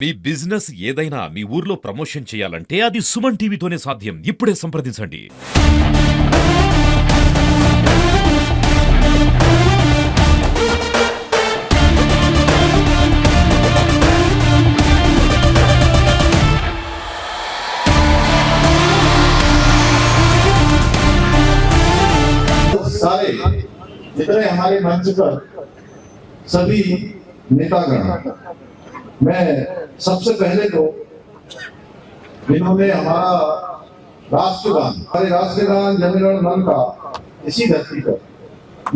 మీ business ఏదైనా మీ ఊర్లో promotion చేయాలంటే అది సుమన్ టీవీతోనే సాధ్యం. ఇప్పుడే సంప్రదించండి. सारे जितने हमारे मंच पर सभी नेतागण, मैं सबसे पहले तो इन्होंने हमारा राष्ट्रगान, हमारे राष्ट्रगान जनगण मन का इसी धरती पर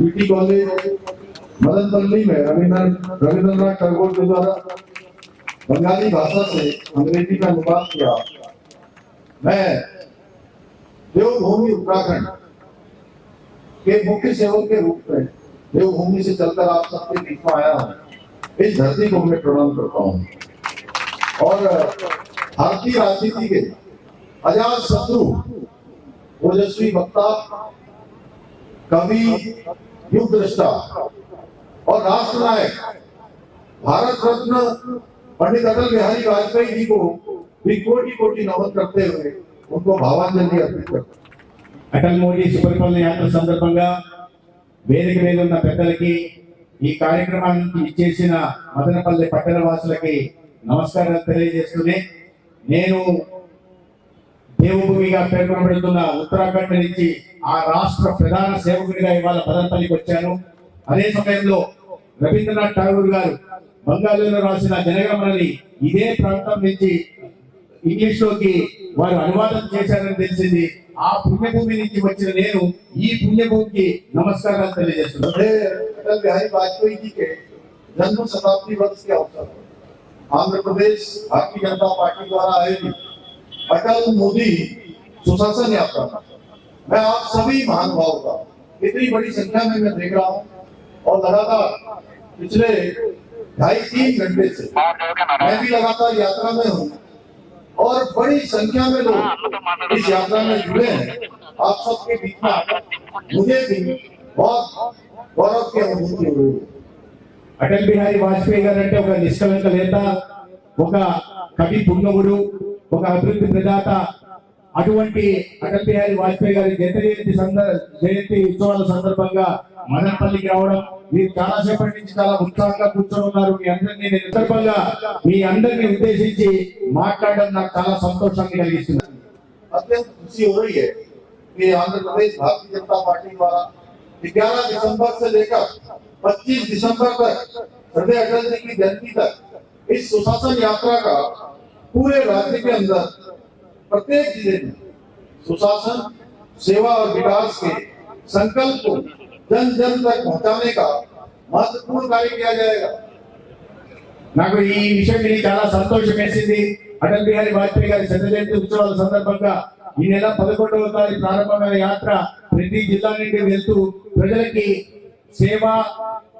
यूटी कॉलेज मदनपल्ली में रविंद्रनाथ टैगोर के द्वारा बंगाली भाषा से अंग्रेजी का अनुवाद किया। मैं देवभूमि उत्तराखंड के मुख्य सेवक के रूप में देवभूमि से चलकर आप सबके बीच में आया हूँ। इस धरती को मैं प्रणाम करता हूँ और भारतीय राजनीति के अजात शत्रु, ओजस्वी वक्ता, कवि, युग दृष्टा और राष्ट्र नायक भारत रत्न पंडित अटल बिहारी वाजपेयी जी को भी कोटि कोटि नमन करते हुए उनको भावांजलि अर्पित करते हैं। అటల్ మోడీ సుపరిపాలన యాత్ర సందర్భంగా వేదిక మీద ఉన్న పెద్దలకి, ఈ కార్యక్రమానికి ఇచ్చేసిన మదనపల్లి పట్టణ వాసులకి నమస్కారాలు తెలియజేస్తూనే, నేను దేవభూమిగా పేర్కొనబడుతున్న ఉత్తరాఖండ్ నుంచి ఆ రాష్ట్ర ప్రధాన సేవకుడిగా ఇవాళ మదనపల్లికి వచ్చాను. అదే సమయంలో రవీంద్రనాథ్ ఠాగూర్ గారు బంగాళీలో రాసిన జనగణమనని ఇదే ప్రాంతం నుంచి ఇంగ్లీష్ లోకి వారు అనువాదం చేశారని తెలిసింది. ఆ పుణ్యభూమి నుంచి వచ్చిన నేను ఈ పుణ్యభూమికి నమస్కారాలు తెలియజేస్తున్నాను. अटल बिहारी वाजपेयी जी के जन्म शताब्दी वर्ष के अवसर पर आंध्र प्रदेश भारतीय जनता पार्टी द्वारा आयोजित अटल मोदी सुशासन यात्रा, मैं आप सभी महानुभावों का इतनी बड़ी संख्या में मैं देख रहा हूँ और लगातार पिछले 2.5-3 घंटे से मैं भी लगातार यात्रा में हूँ और बड़ी संख्या में लोग इस यात्रा में जुड़े हैं। आप सबके बीच में आकर मुझे भी बहुत गौरव की अनुभूति हो रही है। అటల్ బిహారీ వాజ్పేయి గారు అంటే ఒక నిష్కలంక నేత, ఒక కవి పుంగవుడు, ఒక అభివృద్ధి ప్రదాత. అటువంటి అటల్ బిహారీ వాజ్పేయి గారి జయంతి ఉత్సవాల సందర్భంగా మదనపల్లికి రావడం, మీరు చాలా సేపటి నుంచి చాలా ఉత్సాహంగా కూర్చొని ఉన్నారు. మీ అందరినీ నేను సందర్భంగా మీ అందరినీ ఉద్దేశించి మాట్లాడడం నాకు చాలా సంతోషాన్ని కలిగిస్తుంది. अत्यंत खुशी हो रही है कि आंध्र प्रदेश भारतीय जनता पार्टी द्वारा 11 दिसंबर से लेकर 25 दिसंबर तक हृदय अटल जी की जयंती तक इस सुशासन यात्रा का पूरे राज्य के अंदर प्रत्येक जिले में सुशासन, सेवा और विकास के संकल्प को जन जन तक पहुंचाने का महत्वपूर्ण कार्य किया जाएगा। నాకు ఈ విషయం విని చాలా సంతోషం వేసింది. అటల్ బిహారీ వాజ్పేయి గారి శత జయంతి ఉత్సవాల సందర్భంగా ఈ నెల 11వ తారీఖు ప్రారంభమైన యాత్ర ప్రతి జిల్లా నుండి వెళ్తూ ప్రజలకి సేవ,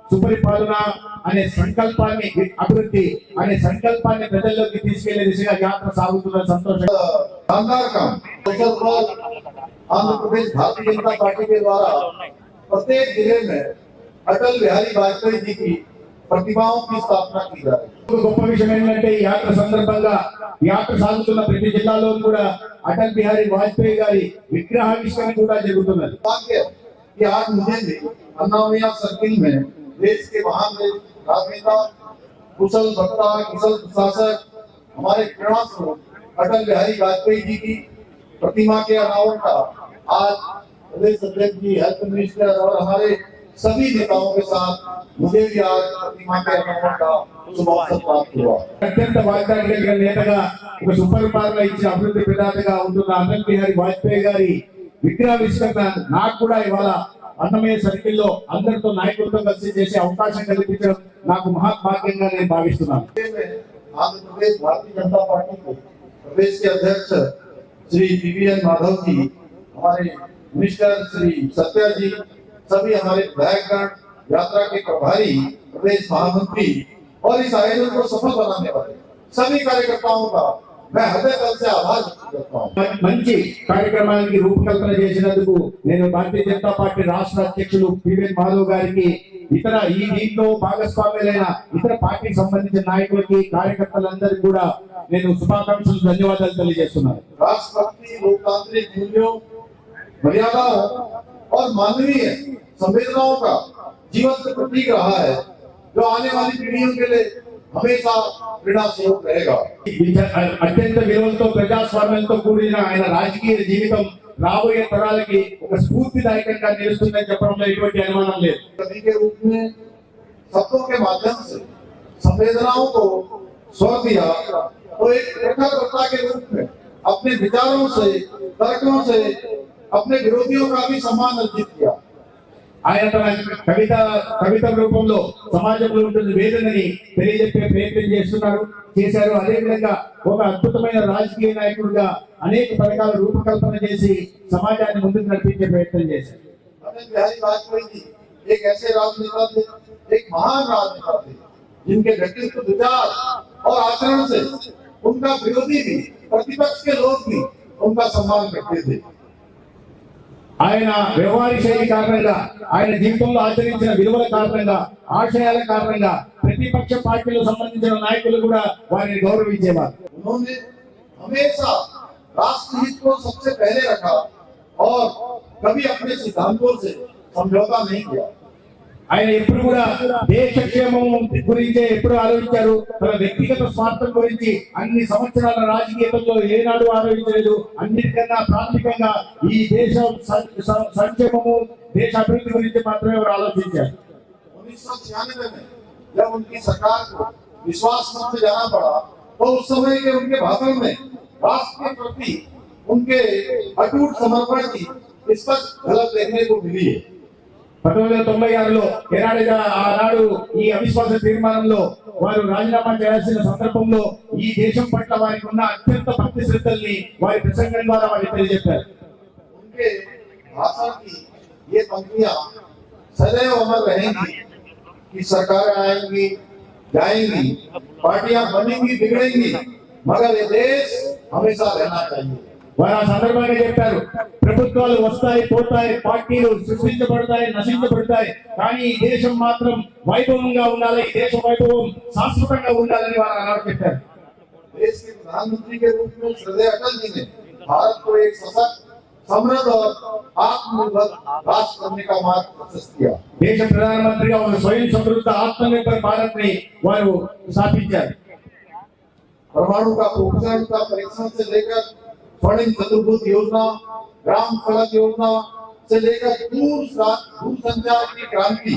సుపరిపాలన అనే సంకల్పాన్ని, అభివృద్ధి అనే సంకల్పాన్ని ప్రజల్లోకి తీసుకెళ్లే దిశగా యాత్ర సాగుతున్న సంతోషం. शानदार काम आंध्र प्रदेश भारतीय जनता पार्टी के द्वारा प्रत्येक जिले में अटल बिहारी वाजपेयी जी की प्रतिमाओं की स्थापना की जा रही है। గొప్ప విషయం ఏంటంటే ఈ యాత్ర సందర్భంగా యాత్ర సాగుతున్న ప్రతి జిల్లాలో కూడా అటల్ బిహారీ వాజ్పేయి గారి విగ్రహావిష్కరణ కూడా జరుగుతున్నది. कि आज मुझे भी अन्नामया सर्किल में देश के महान राजनेता, कुशल वक्ता, कुशल प्रशासक, हमारे प्रेरणास्रोत अटल बिहारी वाजपेयी जी की प्रतिमा के अनावरण का आज प्रदेश अध्यक्ष जी, हेल्थ मिनिस्टर और हमारे सभी नेताओं के साथ मुझे भी आज प्रतिमा के अनावरण का शुभ अवसर प्राप्त हुआ। అత్యంత వాగ్దానం కలిగిన నేతగా, ఒక సుపరిపాలన ఇచ్చిన అభివృద్ధి ప్రదాతగా ఉంటున్న అటల్ బిహారీ వాజ్పేయి గారి విగ్రహావిష్కరణ నాకు కూడా ఇవాళ అన్నమయ్య సర్కిల్లో అందరితో నాయకులతో కలిసి చేసే అవకాశం కల్పించడం నాకు మహాభాగ్యంగా నేను భావిస్తున్నాను. आंध्र प्रदेश भारतीय जनता पार्टी को प्रदेश के अध्यक्ष श्री पीवीएन माधव जी, हमारे मिनिस्टर श्री सत्या जी, सभी हमारे विधायकगण, यात्रा के प्रभारी, प्रदेश महामंत्री और इस आयोजन को सफल बनाने वाले सभी कार्यकर्ताओं का मैं हृदय तल से आभार व्यक्त करता हूँ। మంచి కార్యక్రమానికి రూపకల్పన చేసినందుకు నేను భారతీయ జనతా పార్టీ రాష్ట్ర అధ్యక్షులు పివిఎన్ మాధవ్ గారికి ఇతర ఈ దీంట్లో భాగస్వాములైన ఇతర పార్టీకి సంబంధించిన నాయకులకి కార్యకర్తలందరికీ కూడా నేను శుభాకాంక్షలు ధన్యవాదాలు తెలియజేస్తున్నాను. राष्ट्रभक्ति, लोकतांत्रिक मूल्यों, मर्यादाओं और मानवीय संवेदनाओं का जीवंत प्रतीक रहा है, जो आने वाली पीढ़ियों के लिए हमेशा प्रेरणा स्वरूप रहेगा। అత్యంత విలువలతో ప్రజాస్వామ్యంతో కూడిన ఆయన రాజకీయ జీవితం రాబోయే తరాలకి ఒక స్ఫూర్తిదాయకంగా నిలుస్తుందని చెప్పడంలో ఎటువంటి అనుమానం లేదు. कवि के रूप में शब्दों के माध्यम से संवेदनाओं को स्वर दिया, तो एक प्रखरता के रूप में अपने विचारों से, तर्कों से अपने विरोधियों का भी सम्मान अर्जित किया। ఆయన తన కవిత రూపంలో సమాజంలో ఉంటున్న వేదనని తెలియజెప్పే ప్రయత్నం చేశారు. అదేవిధంగా ఒక అద్భుతమైన రాజకీయ నాయకుడిగా అనేక పథకాల రూపకల్పన చేసి సమాజాన్ని ముందుకు నడిపించే ప్రయత్నం చేశారు. अटल बिहारी वाजपेयी जी एक ऐसे राजनेता थे, एक महान राजनेता थे, जिनके व्यक्तित्व, विचार और आचरण से उनका विरोधी भी, प्रतिपक्ष के लोग भी उनका सम्मान करते थे। ఆయన వ్యవహార శైలి కారణంగా, ఆయన జీవితంలో ఆచరించిన విలువల కారణంగా, ఆశయాల కారణంగా ప్రతిపక్ష పార్టీలకు సంబంధించిన నాయకులు కూడా వారిని గౌరవించేవారు. उन्होंने हमेशा राष्ट्रहित को सबसे पहले रखा और कभी अपने सिद्धांतों से समझौता नहीं किया। ఆయన ఎప్పుడు కూడా దేశ క్షేమం గురించే ఎప్పుడు ఆలోచించారు. తన వ్యక్తిగత స్వార్థం గురించి అన్ని సంవత్సరాల రాజకీయంలో ఏనాడు ఆలోచించలేదు. అన్నిటికన్నా ప్రాథమికంగా ఈ దేశ సంక్షేమము, దేశ అభివృద్ధి గురించి మాత్రమే వారు ఆలోచించారు. 1996 में जब उनकी सरकार को विश्वास मत में जाना पड़ा, तो उस समय के उनके भाषण में राष्ट्र के प्रति उनके अटूट समर्पण की स्पष्ट झलक देखने को मिली है। 1996లో ఆనాడు ఈ అవిశ్వాస తీర్మానంలో వారు రాజీనామా చేయాల్సిన సందర్భంలో ఈ దేశం పట్ల వారికి ఉన్న అత్యంత భక్తి శ్రద్ధల్ని వారి ప్రసంగం ద్వారా వారికి తెలియజెప్పారు. उनके भाषण की ये पंक्तियां सदैव अमर रहेंगी कि सरकारें आएंगी, जाएंगी, पार्टियां बनेंगी, बिगड़ेंगी, मगर ये देश हमेशा रहना चाहिए। వారు ఆ సందర్భంగా చెప్పారు, ప్రభుత్వాలు వస్తాయి, పోతాయి, పార్టీలు సృష్టించబడతాయి, నశించబడతాయి, కానీ ఈ దేశం మాత్రం వైభవంగా ఉండాలి, ఈ దేశ వైభవం శాశ్వతంగా ఉండాలని వారు ఆనాడు చెప్పారు. देश के प्रधानमंत्री के रूप में श्रद्धेय अटल जी ने भारत को एक सशक्त, समृद्ध और आत्मनिर्भर राष्ट्र बनने का मार्ग प्रशस्त किया। దేశ ప్రధానమంత్రిగా ఒక స్వయం సమృద్ధ ఆత్మనిర్భర్ భారత్ ని వారు స్థాపించారు. परमाणु का पोषण का परीक्षण से लेकर स्वर्णिम चतुर्भुज योजना, ग्राम सड़क योजना से लेकर दूर संचार की क्रांति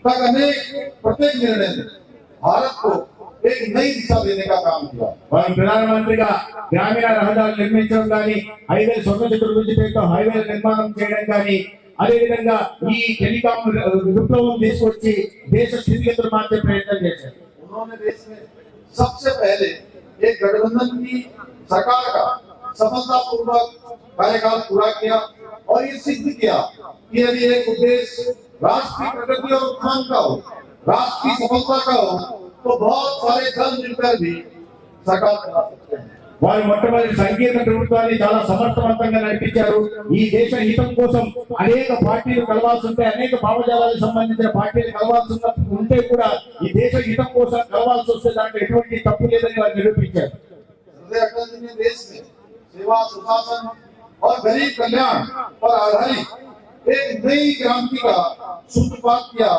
तक अनेक प्रत्येक निर्णय ने भारत को एक नई दिशा देने का काम किया। వారు ప్రధానమంత్రిగా గ్రామీణ రహదారులు నిర్మించడం కానీ, హైవే స్వర్ణ చతుర్భుజి పేరుతో హైవేల నిర్మాణం చేయడం కానీ, అదే విధంగా ఈ టెలికాం విప్లవం తీసుకొచ్చి దేశ స్థితిగతులు మార్చే ప్రయత్నం చేశారు. उन्होंने देश में सबसे पहले एक गठबंधन की सरकार का सफलतापूर्वक कार्यकाल पूरा किया और ये सिद्ध किया कि यदि एक उद्देश्य राष्ट्र की प्रगति और उत्थान का हो, राष्ट्र की सफलता का हो, तो बहुत सारे दल मिलकर भी सरकार चला सकते हैं। వారు మొట్టమొదటి సంకీర్ణ ప్రభుత్వాన్ని చాలా సమర్థవంతంగా నడిపించారు. ఈ దేశ హితం కోసం అనేక పార్టీలు కలవాల్సి ఉంటే, అనేక భావజాలకు సంబంధించిన పార్టీలు కలవాల్సి ఉంటే కూడా ఈ దేశ హితం కోసం కలవాల్సి వస్తే దాంట్లో ఎటువంటి తప్పు లేదని వారు నిరూపించారు. अटल जी ने देश में सेवा, सुशासन और गरीब कल्याण पर आधारित एक नई क्रांति का सूत्रपात किया,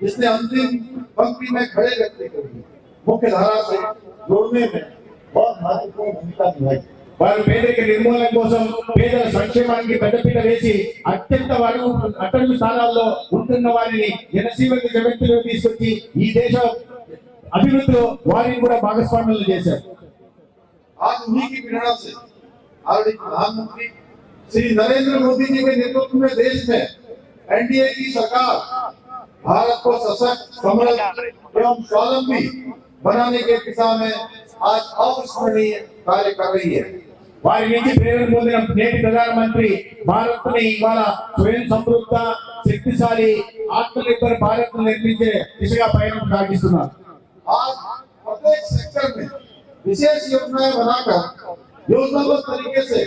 जिसने अंतिम पंक्ति में खड़े व्यक्ति को भी मुख्य धारा से जोड़ने में बहुत महत्वपूर्ण भूमिका निभाई। వారు పేదరిక నిర్మూలన కోసం, పేదల సంక్షేమానికి పెద్దపీట వేసి అత్యంత అట్టడుగు స్థానాల్లో ఉంటున్న వారిని జనసీమక జగత్తులో తీసుకొచ్చి ఈ దేశ అభివృద్ధిలో వారిని కూడా భాగస్వామ్యం చేశారు. आज उन्हीं की प्रेरणा से आदरणीय प्रधानमंत्री श्री नरेंद्र मोदी जी के नेतृत्व में देश में एनडीए की सरकार भारत को सशक्त, समृद्ध एवं स्वावलंबी बनाने के दिशा में आज अविस्मरणीय कार्य कर रही है। వారి నుంచి ప్రేరణ పొందిన నేటి ప్రధానమంత్రి భారత్ ని ఇవాళ స్వయం సమృద్ధ, శక్తిశాలి, ఆత్మనిర్భర్ భారత్ నిర్మించే దిశగా ప్రయాణం సాగిస్తున్నారు. आज प्रत्येक सेक्टर में विशेष योजनाएं बनाकर योजनाबद्ध तरीके से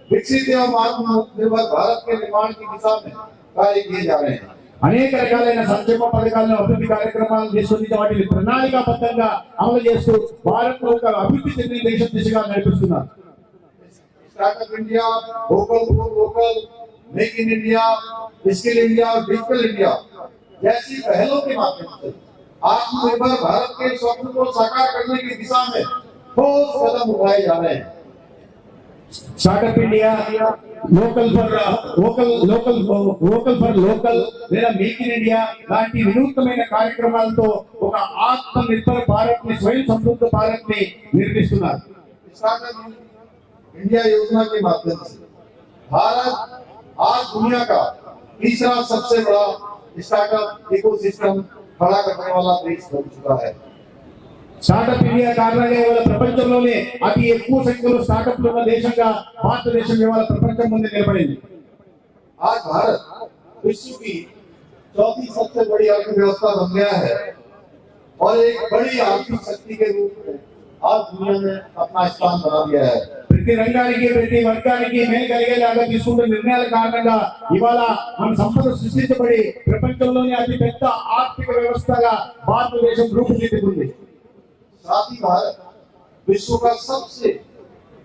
विकसित एवं आत्मनिर्भर भारत के निर्माण की दिशा में कार्य किए जा रहे हैं। అనేక రకాలైన సంక్షేమ పథకాలను అభివృద్ధి కార్యక్రమాలు తీసుకొని వాటిని ప్రణాళికాబద్ధంగా అమలు చేస్తూ భారత్ ఒక అభివృద్ధి చెందిన దేశం దిశగా నడిపిస్తున్నారు. Startup India, vocal for local, make in India, skill India, digital India जैसी पहलों के माध्यम से आत्मनिर्भर भारत के स्वप्न को साकार करने की दिशा में ठोस कदम उठाए जा रहे हैं। Startup India, local for local లేదా మేక్ ఇన్ ఇండియా లాంటి వినూత్నమైన కార్యక్రమాలతో ఒక ఆత్మ నిర్భర భారత్ ని, స్వయం సమృద్ధ భారత్ ని నిర్మిస్తున్నారు. स्टार्टअप इंडिया योजना के माध्यम से भारत आज दुनिया का तीसरा सबसे बड़ा स्टार्टअप इकोसिस्टम खड़ा करने वाला देश बन चुका है। స్టార్టప్ ఇండియా కారణంగా ఇవాళ ప్రపంచంలోనే అతి ఎక్కువ సంఖ్యలో స్టార్టప్లు ఉన్న దేశంగా భారతదేశం ఇవాళ ప్రపంచం ముందు నిలబడింది. आज भारत विश्व की चौथी सबसे बड़ी अर्थव्यवस्था बन गया है और एक बड़ी आर्थिक शक्ति के रूप में आज दुनिया में अपना स्थान बना दिया है। ప్రతి రంగానికి, ప్రతి వర్గానికి మేలు కలిగేలాగా తీసుకుంటున్న నిర్ణయాల కారణంగా ఇవాళ మన సంపద సృష్టించబడి ప్రపంచంలోనే అతి పెద్ద ఆర్థిక వ్యవస్థగా భారతదేశం రూపుదిద్దుకుంది. साथ ही भारत विश्व का सबसे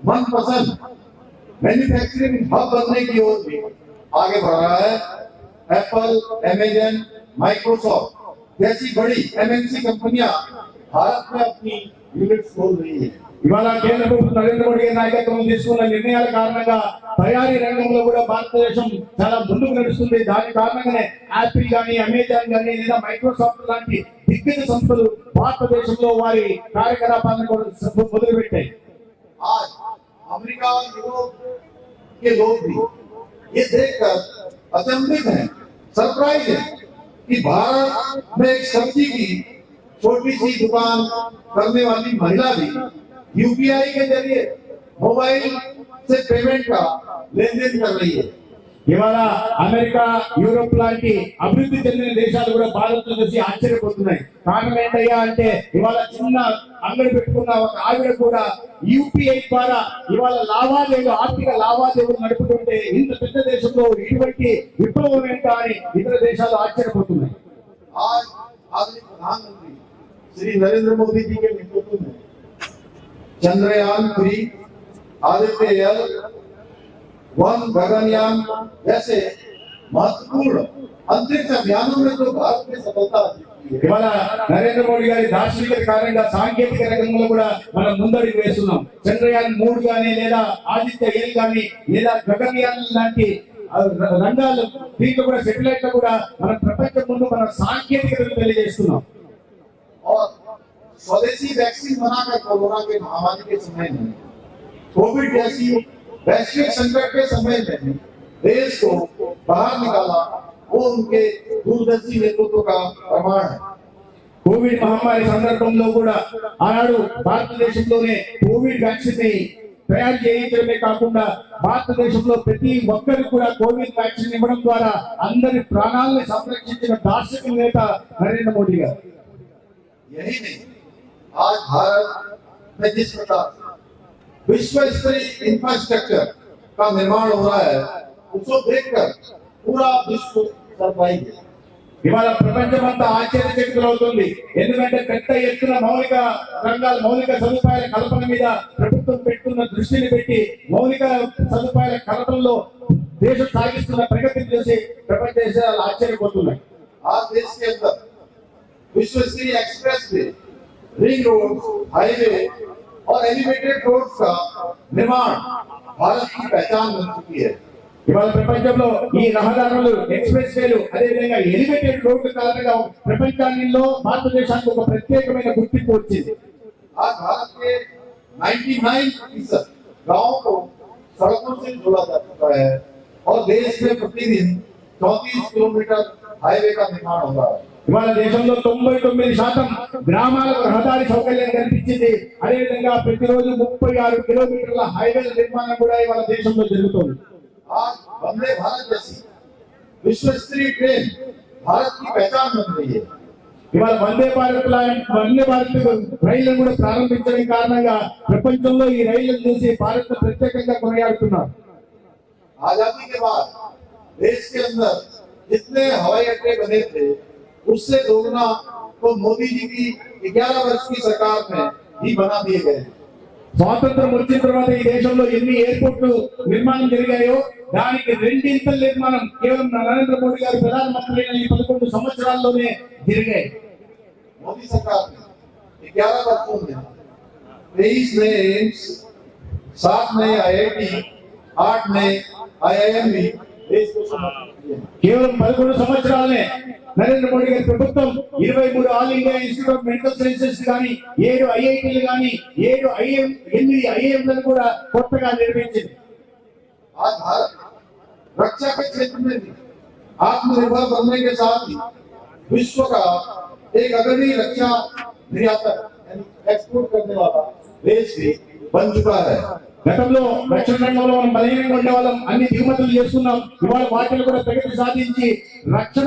मनपसंद मैन्युफैक्चरिंग हब बनने की ओर भी आगे बढ़ रहा है। एप्पल, अमेजन, माइक्रोसॉफ्ट जैसी बड़ी एमएनसी कंपनियां भारत में अपनी यूनिट्स खोल रही है। ఇవాళ కేంద్ర ప్రభుత్వం నరేంద్ర మోడీ గారి నాయకత్వం తీసుకున్న నిర్ణయాల కారణంగా తయారీ రంగంలో కూడా భారతదేశం చాలా ముందుకు నడుస్తుంది. దాని కారణంగానే యాపిల్ గానీ, అమెజాన్ గానీ లేదా మైక్రోసాఫ్ట్ లాంటి దిగ్గజ సంస్థలు భారతదేశంలో వారి కార్యకలాపాలను మొదలుపెట్టాయి. आज अमेरिका और यूरोप के लोग भी ये देखकर अचंभित हैं, सरप्राइज है कि भारत में एक सब्जी की छोटी सी दुकान करने वाली महिला भी यूपीआई के जरिए मोबाइल से पेमेंट का लेन देन कर रही है। ఇవాళ అమెరికా, యూరోప్ లాంటి అభివృద్ధి చెందిన దేశాలు కూడా భారత్ చూసి ఆశ్చర్యపోతున్నాయి. కారణం ఏంటయ్యా అంటే ఇవాళ చిన్న అంగడి పెట్టుకున్న ఒక ఆవిడ కూడా యూపీఐ ద్వారా ఇవాళ లావాదేవీలు, ఆర్థిక లావాదేవీలు నడుపుతుంటే ఇంత పెద్ద దేశంలో ఇటువంటి విప్లవం ఏంటా అని ఇతర దేశాలు ఆశ్చర్యపోతున్నాయి. आज आदरणीय प्रधानमंत्री श्री नरेंद्र मोदी जी के नेतृत्व में चंद्रयान 3, आदित्य एल 1, गगनयान जैसे महत्वपूर्ण अंतरिक्ष अभियानों में जो भारत ने सफलता हासिल की है। ఇవాళ నరేంద్ర మోడీ గారి దార్శనికత కారణంగా సాంకేతిక రంగంలో కూడా మనం ముందడుగు వేస్తున్నాం. చంద్రయాన్ 3 గానీ లేదా ఆదిత్య ఎల్ గానీ లేదా గగనయాన్ లాంటి రంగాలు, దీంట్లో కూడా సెటిలైట్ లో కూడా మన ప్రపంచం ముందు మన సాంకేతికతను తెలియజేస్తున్నాం. और स्वदेशी वैक्सीन बनाकर कोरोना के महामारी के समय में, कोविड जैसी वैश्विक संकट के समय में देश को बाहर निकाला, वो उनके दूरदर्शी नेतृत्व का प्रमाण है। కోవిడ్ మహమ్మారి సందర్భంలో కూడా ఆనాడు భారతదేశంలోనే కోవిడ్ వ్యాక్సిన్ ని తయారు చేయించడమే కాకుండా భారతదేశంలో ప్రతి ఒక్కరికి కూడా కోవిడ్ వ్యాక్సిన్ ఇవ్వడం ద్వారా అందరి ప్రాణాలను సంరక్షించిన దార్శనిక నేత నరేంద్ర మోడీ గారు. यही नहीं, आज भारत में जिस प्रकार विश्व स्तरीय इंफ्रास्ट्रक्चर का निर्माण हो रहा है, उसको देखकर पूरा विश्व सरप्राइज है। ఇవాళ ప్రపంచమంతా ఆశ్చర్యచకితులవుతుంది. ఎందుకంటే పెద్ద ఎత్తున మౌలిక రంగాల, మౌలిక సదుపాయాల కల్పన మీద ప్రభుత్వం పెట్టుకున్న దృష్టిని పెట్టి మౌలిక సదుపాయాల కల్పనలో దేశం సాగిస్తున్న ప్రగతిని చూసి ప్రపంచ దేశాలు ఆశ్చర్యపోతున్నాయి. आज देश के अंदर विश्व स्तरीय express way, ring road, highway और एलिवेटेड रोड्स का निर्माण भारत की पहचान बन चुकी है। ఇవాళ ప్రపంచంలో ఈ రహదారులు, ఎక్స్ప్రెస్ వేలు, అదేవిధంగా ఎలివేటెడ్ రోడ్డు కారణంగా ప్రపంచంలో భారతదేశానికి ఒక ప్రత్యేకమైన గుర్తింపు వచ్చింది. आज भारत के 99% गांवों को सड़कों से जोड़ा जा चुका है और देश में प्रतिदिन 34 किलोमीटर हाईवे का निर्माण हो रहा है। ఇవాళ దేశంలో 99% గ్రామాలకు రహదారి సౌకర్యం కల్పించింది. అదేవిధంగా ప్రతిరోజు 36 కిలోమీటర్ల హైవేల నిర్మాణం కూడా ఇవాళ దేశంలో జరుగుతోంది. आज वंदे भारत जैसी विश्व स्तरीय ट्रेन भारत की पहचान बन रही है। ఇవాళ వందే భారత్ రైళ్లను కూడా ప్రారంభించడం కారణంగా ప్రపంచంలో ఈ రైళ్లను చూసి భారత్ ప్రత్యేకంగా కొనియాడుతున్నారు. आजादी के बाद देश के अंदर जितने हवाई अड्डे बने थे उससे दोगुना तो मोदी जी की 11 वर्ष की सरकार में ही बना दिए गए। స్వాతంత్రం వచ్చిన తర్వాత ఈ దేశంలో ఎన్ని ఎయిర్పోర్ట్లు నిర్మాణం జరిగాయో దానికి రెండింతల నిర్మాణం కేవలం నరేంద్ర మోడీ గారు ప్రధానమంత్రి అయిన ఈ 11 సంవత్సరాల్లోనే జరిగాయి. मोदी सरकार ने 11 वर्षों में 23 नए एम्स, 7 नए IIT, 8 नए IIM भी देश को समर्पित किए। కేవలం 11 సంవత్సరాలనే నరేంద్ర మోడీ గారి ప్రభుత్వం 23 all India institute of medical sciences గాని 7 ఐఐటీలు గాని 8 ఐఐఎంలను కూడా కొత్తగా నిర్మించింది. आज भारत रक्षा के क्षेत्र में भी आत्मनिर्भर बनने के साथ ही विश्व का एक अग्रणी रक्षा निर्यातक यानी एक्सपोर्ट करने वाला देश भी बन चुका है। గతంలో రక్షణ రంగంలో మనం బలహీనంగా ఉండేవాళ్ళం, అన్ని దిగుమతులు చేస్తున్నాం. ఇవాళ వాటిని కూడా ప్రగతి సాధించి రక్షణ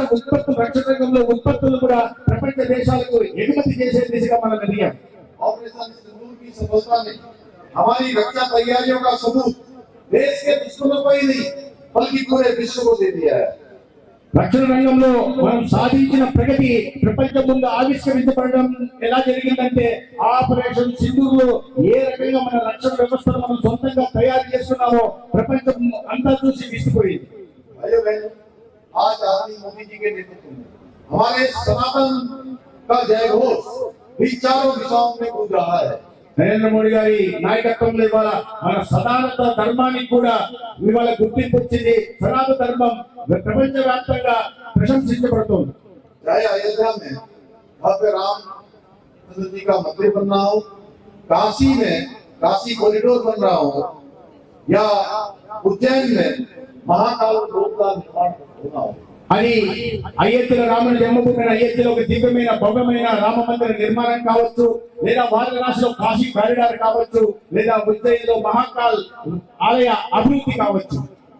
రంగంలో ఉత్పత్తులు కూడా ప్రపంచ దేశాలకు ఎగుమతి చేసే దిశగా మనం ఎదిగాం. ऑपरेशन सिंदूर की सफलता ने हमारी रक्षा तैयारियों का सबूत देश के दुश्मनों को ही नहीं बल्कि पूरे विश्व को दे दिया है। రక్షణ రంగంలో మనం సాధించిన ప్రగతి ప్రపంచం ముందు ఆవిష్కరించబడడం ఎలా జరిగిందంటే ఆపరేషన్ సింధూర్ లో ఏ రకంగా మన రక్షణ వ్యవస్థను మనం సొంతంగా తయారు చేస్తున్నామో ప్రపంచం అంతా చూసి విసిపోయింది. भाइयों बहनों, आज आदरणीय मोदी जी के नेतृत्व में हमारे सनातन का जय घोष भी चारों दिशाओं में गूंज रहा है। నరేంద్ర మోడీ గారి నాయకత్వంలో ఇవాళ మన సనాతన ధర్మానికి కూడా ఇవాళ గుర్తింపు వచ్చింది. సనాతన ధర్మం ప్రపంచ వ్యాప్తంగా ప్రశంసించబడుతుంది. चाहे अयोध्या में भव्य राम चंद्र जी का मंदिर बन रहा हो, काशी में काशी कॉरिडोर बन रहा हो या उज्जैन में महाकाल लोक का निर्माण होना हो। అది అయోధ్యలో రాముని జన్మభూమి అయోధ్యలో ఒక దివ్యమైన భవ్యమైన రామ మందిర నిర్మాణం కావచ్చు, లేదా వారణాసిలో కాశీ కారిడార్ కావచ్చు, లేదా ఉజ్జయిన్లో మహాకాల్ ఆలయ అభివృద్ధి కావచ్చు.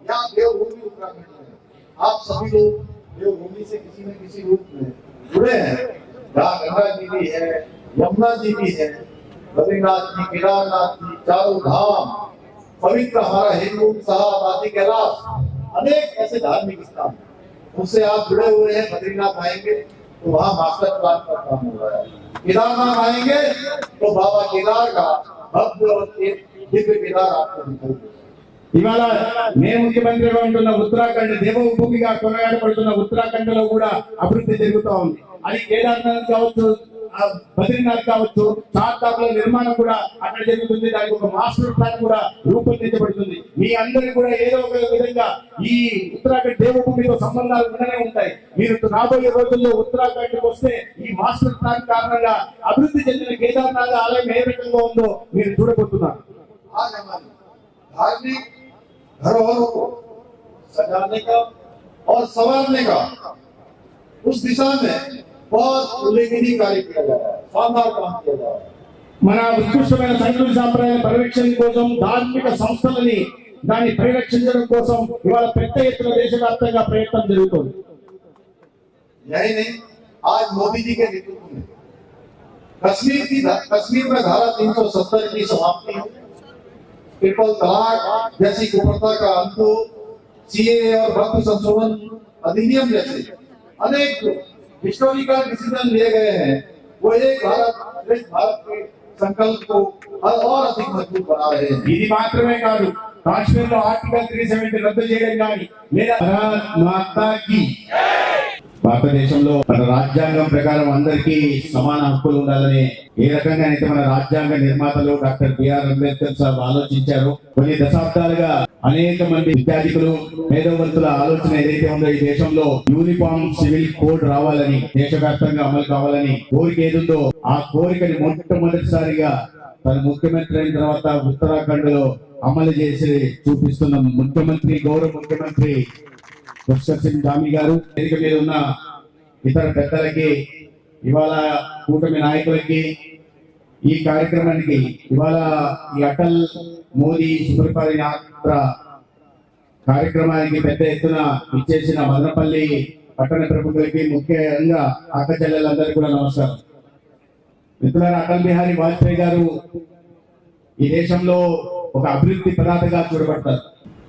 या देवभूमि उत्तराखंड में आप सभी लोग देवभूमि से किसी न किसी रूप में जुड़े हैं। जहाँ गंगा जी भी है, यमुना जी भी है, बद्रीनाथ जी, केदारनाथ जी, चारों धाम पवित्र हमारा हिंदू साहब आदि कैलाश अनेक ऐसे धार्मिक स्थान उनसे आप जुड़े हुए हैं। बद्रीनाथ आएंगे तो वहाँ मास्टर प्लान का काम हो रहा है। केदारनाथ आएंगे तो बाबा केदार का भव्य और एक दिव्य केदार आपको दिखाई देगा। ఇవాళ నేను ముఖ్యమంత్రిగా ఉంటున్న ఉత్తరాఖండ్ దేవభూమిగా కొనగాడబడుతున్న ఉత్తరాఖండ్ లో కూడా అభివృద్ధి జరుగుతూ ఉంది. అది కేదార్నాథ్ కావచ్చు, బద్రీనాథ్ కావచ్చు, చార్ధామ్ల నిర్మాణం కూడా అక్కడ జరుగుతుంది. దానికి ఒక మాస్టర్ ప్లాన్ కూడా రూపొందించబడుతుంది. మీ అందరికీ కూడా ఏదో ఒక విధంగా ఈ ఉత్తరాఖండ్ దేవభూమితో సంబంధాలు ఉండనే ఉంటాయి. మీరు రాబోయే రోజుల్లో ఉత్తరాఖండ్ వస్తే ఈ మాస్టర్ ప్లాన్ కారణంగా అభివృద్ధి చెందిన కేదార్నాథ్ ఆలయం ఏ రకంగా ఉందో మీరు చూడబోతున్నారు. धार्मिक धरोहरों को सजाने का और संवारने का उस दिशा में बहुत उल्लेखनीय कार्य किया जा रहा है, शानदार काम किया जा रहा है। మన ఉత్కృష్టమైన సంస్కృతి సాంప్రదాయాల పరిరక్షణ కోసం ధార్మిక సంస్థలని దాన్ని పరిరక్షించడం కోసం ఇవాళ పెద్ద ఎత్తున దేశవ్యాప్తంగా ప్రయత్నం జరుగుతుంది. यही नहीं, आज मोदी जी के नेतृत्व में कश्मीर में धारा 370 की समाप्ति, ट्रिपल तलाक जैसी कुप्रथा का अंत, सीएए और वक्फ संशोधन अधिनियम जैसे अनेक हिस्टोरिकल डिसीजन लिए गए हैं। वो एक भारत श्रेष्ठ भारत के संकल्प को और अधिक मजबूत बना रहे हैं। ఇది మాత్రమే కాదు, కాశ్మీర్ లో ఆర్టికల్ 370 రద్దు చేయడం కానీ లేదా మాతాకి భారతదేశంలో మన రాజ్యాంగం ప్రకారం అందరికీ సమాన హక్కులు ఉండాలని ఏ రకంగా అయితే మన రాజ్యాంగ నిర్మాతలు డాక్టర్ బిఆర్ అంబేద్కర్ సార్ ఆలోచించారో, కొన్ని దశాబ్దాలుగా అనేక మంది విద్యార్థికులు మేధావంతుల ఆలోచన ఏదైతే ఉందో ఈ దేశంలో యూనిఫామ్ సివిల్ కోడ్ రావాలని, దేశవ్యాప్తంగా అమలు కావాలని కోరిక ఏదుందో ఆ కోరికని మొట్టమొదటిసారిగా తన ముఖ్యమంత్రి అయిన తర్వాత ఉత్తరాఖండ్ లో అమలు చేసి చూపిస్తున్న ముఖ్యమంత్రి, గౌరవ ముఖ్యమంత్రి పుష్కర్ సింగ్ ధామి గారు, వేదిక మీద ఉన్న ఇతర పెద్దలకి, ఇవాళ కూటమి నాయకులకి, ఈ కార్యక్రమానికి ఇవాళ ఈ అటల్ మోదీ సుపరిపాలన యాత్ర కార్యక్రమానికి పెద్ద ఎత్తున ఇచ్చేసిన మదనపల్లి పట్టణ ప్రముఖులకి, ముఖ్యంగా అక్క చెల్లెలందరికీ కూడా నమస్కారం. మిత్రులారా, అటల్ బిహారీ వాజ్పేయి గారు ఈ దేశంలో ఒక అభివృద్ధి ప్రదాతగా చూడబడతారు.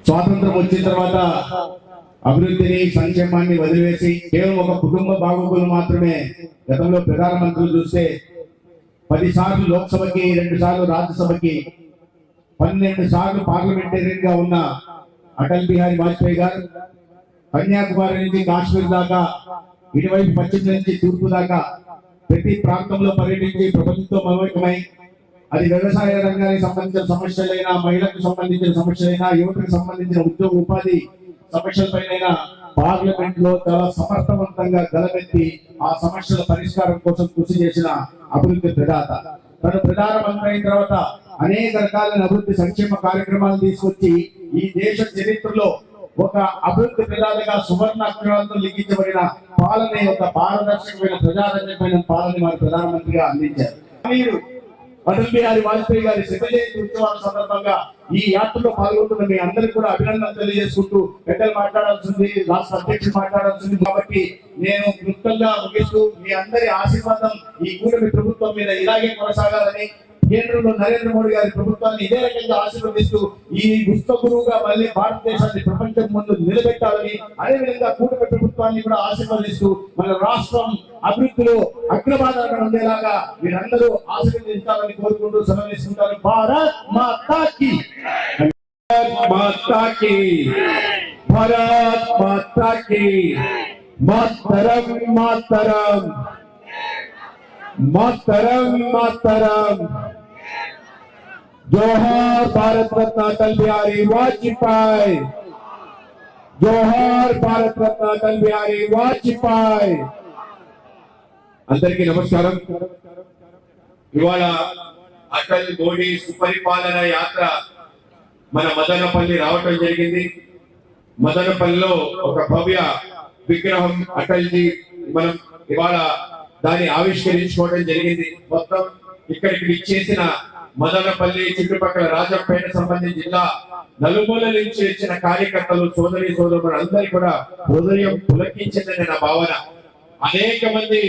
స్వాతంత్రం వచ్చిన తర్వాత అభివృద్ధిని, సంక్షేమాన్ని వదిలివేసి కేవలం ఒక కుటుంబ బాగోగులు మాత్రమే. గతంలో ప్రధానమంత్రులు చూస్తే 10 సార్లు లోక్సభకి, 2 సార్లు రాజ్యసభకి, 12 సార్లు పార్లమెంటేరియన్ గా ఉన్న అటల్ బిహారీ వాజ్పేయి గారు కన్యాకుమారి నుంచి కాశ్మీర్ దాకా, ఇటువైపు పశ్చిమ నుంచి తూర్పు దాకా ప్రతి ప్రాంతంలో పర్యటించి ప్రభుత్వంతో మమేకమై, అది వ్యవసాయ రంగానికి సంబంధించిన సమస్యలైనా, మహిళలకు సంబంధించిన సమస్యలైనా, యువతకు సంబంధించిన ఉద్యోగ ఉపాధి సమస్యలపైన పార్లమెంట్ లో చాలా సమర్థవంతంగా గలమెత్తి ఆ సమస్యల పరిష్కారం కోసం కృషి చేసిన అభివృద్ధి ప్రదాత. తను ప్రధానమంత్రి అయిన తర్వాత అనేక రకాలైన అభివృద్ధి సంక్షేమ కార్యక్రమాలు తీసుకొచ్చి ఈ దేశ చరిత్రలో ఒక అభివృద్ధి ప్రదాతగా సువర్ణ అక్షరాలతో లిఖించబడిన పాలన, ఒక పారదర్శకమైన ప్రజారంజకమైన పాలన వారి ప్రధానమంత్రిగా అందించారు. మీరు అటల్ బిహారీ వాజ్పేయి గారి శత జయంతి ఉత్సవాల సందర్భంగా ఈ యాత్రలో పాల్గొంటున్న మీ అందరికీ కూడా అభినందనలు తెలియజేసుకుంటూ పెద్దలు మాట్లాడాల్సింది, రాష్ట్ర అధ్యక్షుడు మాట్లాడాల్సింది కాబట్టి నేను క్లుప్తంగా ముగిస్తూ మీ అందరి ఆశీర్వాదం ఈ కూటమి ప్రభుత్వం మీద ఇలాగే కొనసాగాలని, కేంద్రంలో నరేంద్ర మోడీ గారి ప్రభుత్వాన్ని ఇదే రకంగా ఆశీర్వదిస్తూ ఈ పుస్తగురువుగా మళ్ళీ భారతదేశాన్ని ప్రపంచం ముందు నిలబెట్టాలని, అదేవిధంగా కూటమి ప్రభుత్వాన్ని కూడా ఆశీర్వదిస్తూ మన రాష్ట్రం అభివృద్ధిలో అగ్రభాగాన ఉండేలాగా మీరందరూ ఆశీర్వదించాలని కోరుకుంటూ సెలవునిస్తుంటారు. భారత్ మాతా కీ, మాతా కీ, భారత్ మాతా కీ, మాతరం మాతరం, మాతరం మాతరం. जोहार भारत रत्न अटल बिहारी वाजपेयी, जोहार भारत रत्न अटल बिहारी वाजपेयी. అందరికీ నమస్కారం. ఇవాళ అటల్ మోడీ సుపరిపాలన యాత్ర మన మదనపల్లి రావటం జరిగింది. మదనపల్లిలో ఒక భవ్య విగ్రహం అటల్జీ మనం ఇవాళ దాన్ని ఆవిష్కరించుకోవడం జరిగింది. మొత్తం ఇక్కడికి విచ్చేసిన మదనపల్లి చుట్టుపక్కల రాజంపేట సంబంధించిన జిల్లా నలుమూల నుంచి వచ్చిన కార్యకర్తలు, సోదరి సోదరులు అందరి కూడా హృదయం పులకించిందని నా భావన. అనేక మంది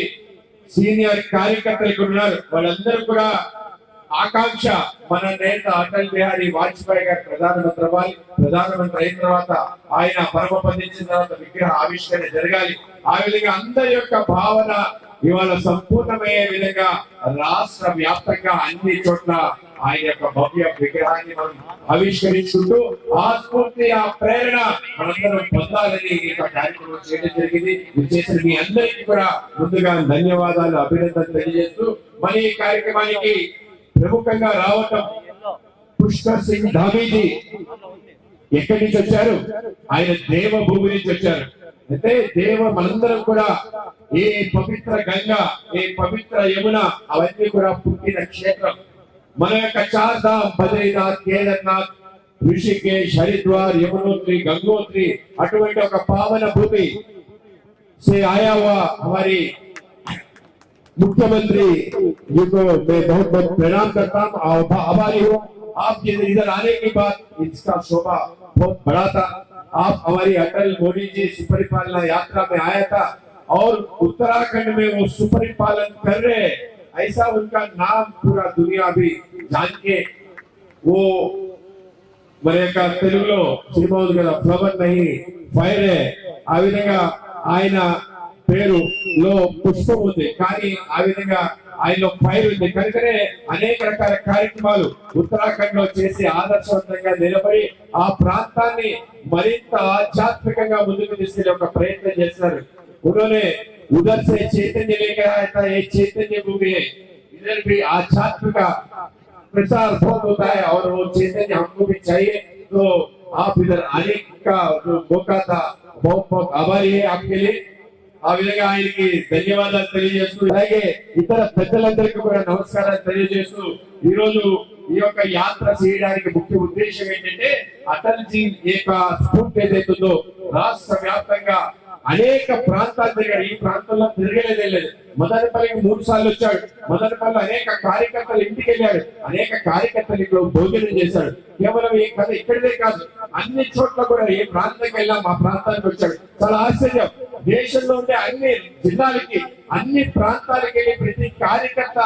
సీనియర్ కార్యకర్తలు ఇక్కడ ఉన్నారు. వాళ్ళందరూ కూడా ఆకాంక్ష మన నేత అటల్ బిహారీ వాజ్పేయి గారు ప్రధానమంత్రి అవ్వాలి, ప్రధానమంత్రి అయిన తర్వాత ఆయన పరమపదించిన తర్వాత విగ్రహ ఆవిష్కరణ జరగాలి. ఆ విధంగా అందరి యొక్క భావన ఇవాళ సంపూర్ణమయ్యే విధంగా రాష్ట్ర వ్యాప్తంగా అన్ని చోట్ల ఆయన యొక్క భవ్య విగ్రహాన్ని మనం ఆవిష్కరించుకుంటూ ఆ స్ఫూర్తి, ఆ ప్రేరణ మనందరం పొందాలని ఈ కార్యక్రమం చేయడం జరిగింది. ఇది చేసిన మీ అందరికీ కూడా ముందుగా ధన్యవాదాలు, అభినందనలు తెలియజేస్తూ మరి ఈ కార్యక్రమానికి ప్రముఖంగా రావటం పుష్కర్ సింగ్ ధామీజీ ఎక్కడి నుంచి వచ్చారు? ఆయన దేవభూమి నుంచి వచ్చారు. అయితే మనందరం కూడా ఏ పవిత్ర గంగా, ఏ పవిత్ర యమున అవన్నీ కూడా పుట్టిన క్షేత్రం. మన యొక్క చార్ధామ్, బద్రీనాథ్, కేదార్నాథ్, ऋषिकेश, हरिद्वार, यमुनोत्री, गंगोत्री अటువంటి ఒక पावन भूमि से आया हुआ हमारी मुख्यमंत्री जी को मैं बहुत बहुत प्रणाम करता हूँ, आभारी हूँ। आप इधर आने के बाद इसका शोभा बहुत बड़ा था। आप हमारी अटल मोदी जी सुपरिपालना यात्रा में आया था और उत्तराखंड में वो सुपरिपालन कर रहे, ऐसा उनका नाम पूरा दुनिया भी जान के वो మన యొక్క తెలుగులో సినిమా ఉంది కదా, ఫ్లవర్ నహీ ఫైర్. ఆ విధంగా ఆయన పేరులో పుష్పం ఉంది, కానీ ఆ విధంగా ఆయనలో ఫైర్ ఉంది. కనుకనే అనేక రకాల కార్యక్రమాలు ఉత్తరాఖండ్ లో చేసి ఆదర్శవంతంగా నిలబడి ఆ ప్రాంతాన్ని మరింత ఆధ్యాత్మికంగా ముందుకు తీసుకెళ్లే ఒక ప్రయత్నం చేస్తున్నారు. उन्होंने उधर से चैतन्य लेकर आया था, ये चैतन्य भूमि है, इधर भी आध्यात्मिक प्रसार बहुत होता है और वो चैतन्य हमको भी चाहिए। तो आप इधर आने का जो मौका था, बहुत बहुत आभारी है आपके लिए। ఆ విధంగా ఆయనకి ధన్యవాదాలు తెలియజేస్తూ, అలాగే ఇతర పెద్దలందరికీ కూడా నమస్కారాలు తెలియజేస్తూ, ఈ రోజు ఈ యొక్క యాత్ర చేయడానికి ముఖ్య ఉద్దేశం ఏంటంటే అటల్ జీ యొక్క స్ఫూర్తి ఏదైతుందో రాష్ట్ర వ్యాప్తంగా అనేక ప్రాంతాలు తిరిగాడు. ఈ ప్రాంతంలో తిరగలేదే లేదు. మదనపల్లికి 3 సార్లు వచ్చాడు. మదనపల్లి అనేక కార్యకర్తలు ఇంటికి వెళ్ళాడు, అనేక కార్యకర్తలు ఇక్కడ భోజనం చేశాడు. కేవలం ఈ కథ ఇక్కడిదే కాదు, అన్ని చోట్ల కూడా ఏ ప్రాంతానికి వెళ్ళా మా ప్రాంతానికి వచ్చాడు. చాలా ఆశ్చర్యం, దేశంలో ఉండే అన్ని జిల్లాలకి అన్ని ప్రాంతాలకి వెళ్ళి ప్రతి కార్యకర్త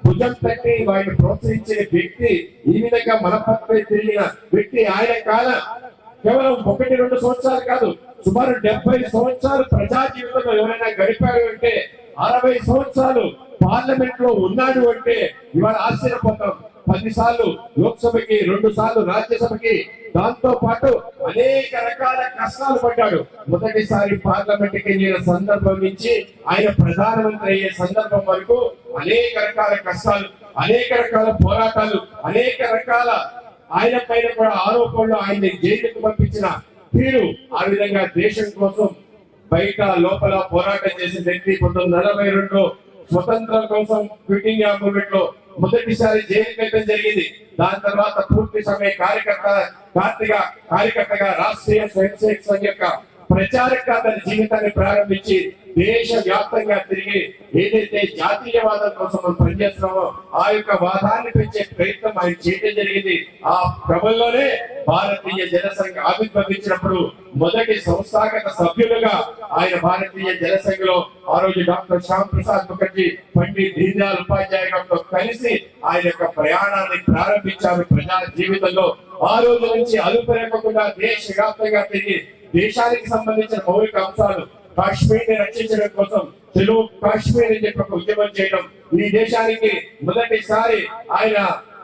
భుజం తట్టి వారిని ప్రోత్సహించే వ్యక్తి, ఈ విధంగా మనపత్పై తిరిగిన వ్యక్తి. ఆయన కేవలం 1-2 సంవత్సరాలు కాదు, సుమారు 70 సంవత్సరాలు ప్రజా జీవితంలో ఎవరైనా గడిపారు అంటే, 60 సంవత్సరాలు పార్లమెంట్ లో ఉన్నాడు అంటే ఇవాళ ఆశ్చర్యపోతాం. 10 సార్లు లోక్సభకి, 2 సార్లు రాజ్యసభకి, దాంతో పాటు అనేక రకాల కష్టాలు పడ్డాడు. మొదటిసారి పార్లమెంట్ కి వెళ్ళిన సందర్భం నుంచి ఆయన ప్రధానమంత్రి అయ్యే సందర్భం వరకు అనేక రకాల కష్టాలు, అనేక రకాల పోరాటాలు, అనేక రకాల ఆయన పైన కూడా ఆరోపణలు, ఆయన్ని జైలుకు పంపించిన తీరు, ఆ విధంగా దేశం కోసం బయట లోపల పోరాటం చేసిన వ్యక్తి. 1942 స్వతంత్రం కోసం క్విట్ ఇండియా మూవ్మెంట్ లో మొదటిసారి జైలు వెళ్ళడం జరిగింది. దాని తర్వాత పూర్తి సమయ కార్యకర్తగా రాష్ట్రీయ స్వయం సేవక్ సంఘ్ యొక్క ప్రచారక తన జీవితాన్ని ప్రారంభించి దేశ వ్యాప్తంగా తిరిగి ఏదైతే జాతీయవాదం కోసం మనం పనిచేస్తున్నామో ఆ యొక్క వాదాన్ని పెంచే ప్రయత్నం ఆయన చేయడం జరిగింది. ఆ క్రమంలోనే భారతీయ జనసంఘ ఆవిర్భవించినప్పుడు మొదటి సంస్థాగత సభ్యులుగా ఆయన భారతీయ జనసంఘలో ఆ రోజు డాక్టర్ శ్యామ్ ప్రసాద్ ముఖర్జీ, పండిట్ దీన్ దయాళ్ ఉపాధ్యాయ గారితో కలిసి ఆయన యొక్క ప్రయాణాన్ని ప్రారంభించారు ప్రజా జీవితంలో. ఆ రోజు నుంచి అలుపు లేకుండా దేశ వ్యాప్తంగా తిరిగి దేశానికి సంబంధించిన మౌలిక అంశాలు, కాశ్మీర్ ని రక్షించడం కోసం తెలుగు కాశ్మీర్ అని చెప్పి ఒక ఉద్యమం చేయడం, ఈ దేశానికి మొదటిసారి ఆయన